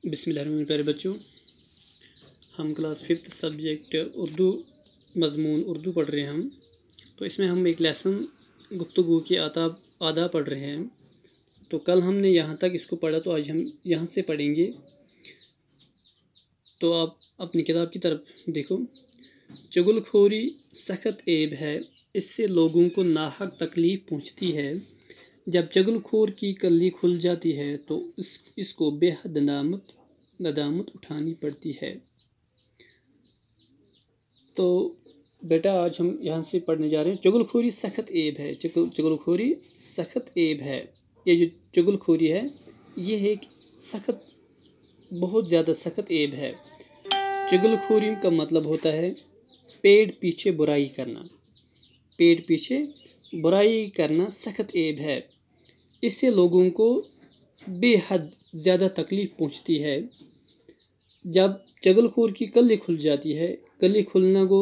बिस्मिल्लाहिर्रहमानिर्रहीम। प्यारे बच्चों, हम क्लास 5th सब्जेक्ट उर्दू मज़मून उर्दू पढ़ रहे हैं हम। तो इसमें हम एक लेसन गुफ्तगू के आदाब पढ़ रहे हैं। तो कल हमने यहाँ तक इसको पढ़ा, तो आज हम यहाँ से पढ़ेंगे। तो आप अपनी किताब की तरफ देखो। चुगलखोरी सख्त ऐब है, इससे लोगों को नाहक तकलीफ़ पहुँचती है। जब चुगलखोर की कल्ली खुल जाती है तो इसको बेहद नदामत उठानी पड़ती है। तो बेटा आज हम यहाँ से पढ़ने जा रहे हैं। चुगलखोरी सख्त ऐब है। चुगलखोरी सख्त ऐब है। ये जो चुगलखोरी है ये एक सख्त, बहुत ज़्यादा सख्त ऐब है। चुगलखोरी का मतलब होता है पेड़ पीछे बुराई करना। पेड़ पीछे बुराई करना सख्त ऐब है। इससे लोगों को बेहद ज़्यादा तकलीफ़ पहुंचती है। जब चुगलखोर की कल्ली खुल जाती है, कल्ली खुलना को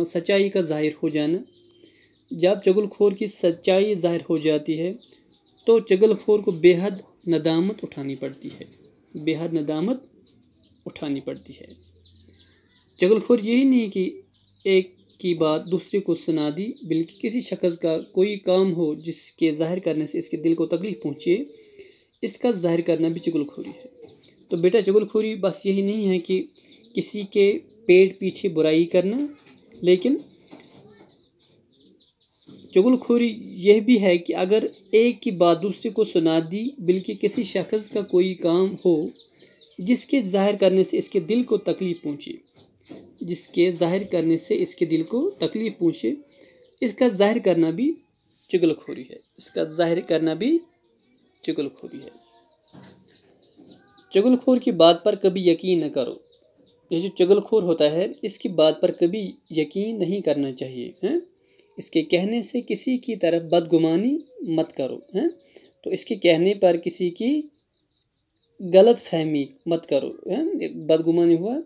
सच्चाई का ज़ाहिर हो जाना। जब चुगलखोर की सच्चाई ज़ाहिर हो जाती है तो चुगलखोर को बेहद नदामत उठानी पड़ती है। बेहद नदामत उठानी पड़ती है। चुगलखोर यही नहीं कि एक की बात दूसरे को सुना दी, बल्कि किसी शख्स का कोई काम हो जिसके ज़ाहिर करने से इसके दिल को तकलीफ़ पहुँचे, इसका ज़ाहिर करना भी चुगलखोरी है। तो बेटा चुगलखोरी बस यही नहीं है कि किसी के पेट पीछे बुराई करना, लेकिन चुगलखोरी यह भी है कि अगर एक की बात दूसरे को सुना दी, बल्कि किसी शख्स का कोई काम हो जिसके ज़ाहिर करने से इसके दिल को तकलीफ़ पहुँचे, जिसके ज़ाहिर करने से इसके दिल को तकलीफ़ पहुँचे, इसका ज़ाहिर करना भी चुगलखोरी है। इसका ज़ाहिर करना भी चुगलखोरी है। चुगलखोर की बात पर कभी यकीन न करो। ये जो चुगलखोर होता है इसकी बात पर कभी यकीन नहीं करना चाहिए हैं। इसके कहने से किसी की तरफ बदगुमानी मत करो हैं। तो इसके कहने पर किसी की गलत फहमी मत करो हैं। बदगुमानी हुआ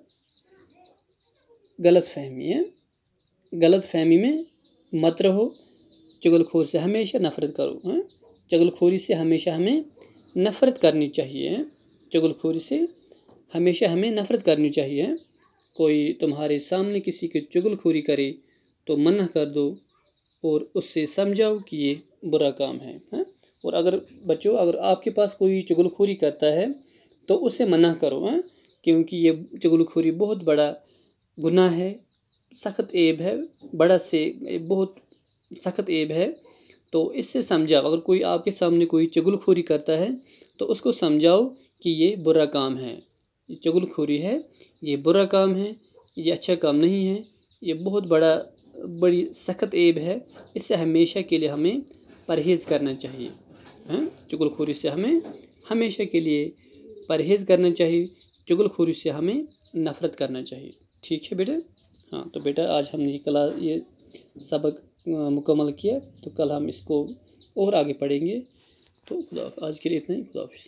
गलत फहमी है। गलत फहमी में मत रहो। चुगलखोर से हमेशा नफ़रत करो हैं। चुगलखोरी से हमेशा हमें नफ़रत करनी चाहिए। चुगलखोरी से हमेशा हमें नफ़रत करनी चाहिए। कोई तुम्हारे सामने किसी की चुगलखोरी करे तो मना कर दो और उससे समझाओ कि ये बुरा काम है। और अगर बच्चों, अगर आपके पास कोई चुगलखोरी करता है तो उसे मना करो हैं, क्योंकि ये चुगलखोरी बहुत बड़ा गुनाह है, सख्त ऐब है, बड़ा से बहुत सख्त ऐब है। तो इससे समझाओ। अगर कोई आपके सामने कोई चुगलखोरी करता है तो उसको समझाओ कि ये बुरा काम है, ये चुगलखोरी है, ये बुरा काम है, ये अच्छा काम नहीं है, ये बहुत बड़ी सख्त ऐब है। इससे हमेशा के लिए हमें परहेज़ करना चाहिए हैं। चुगलखोरी से हमें हमेशा के लिए परहेज़ करना चाहिए। चुगलखोरी से हमें नफ़रत करना चाहिए। ठीक है बेटा। हाँ, तो बेटा आज हमने ये सबक मुकम्मल किया। तो कल हम इसको और आगे पढ़ेंगे। तो आज के लिए इतना ही। खुदा हाफ़िज़।